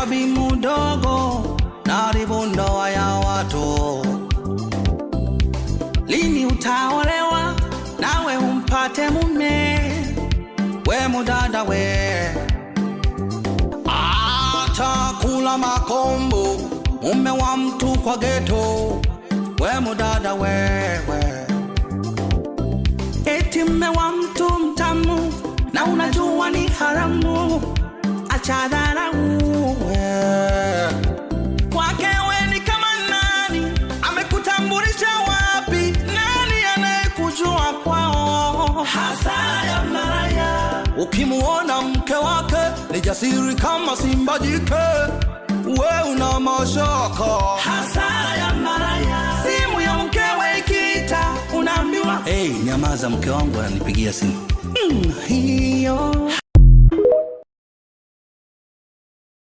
kwa bi mdogo, naharibu ndoa ya watu. Lini utaolewa nawe umpate mume? We mudada we, atakula makombo mume wa mtu kwa geto. We mudada wewe, eti mume wa mtu mtamu na unajua ni haramu. Acha dharau kwake we ni kama nani? Amekutambulisha wapi? Nani anayekujua kwao? Hasara ya maraya. Ukimuona mke wake ni jasiri kama simba jike, we una mashaka. Hasara ya maraya. Simu ya mkewe ikiita unaambiwa, hey, nyamaza, mke wangu ananipigia simu. Hiyo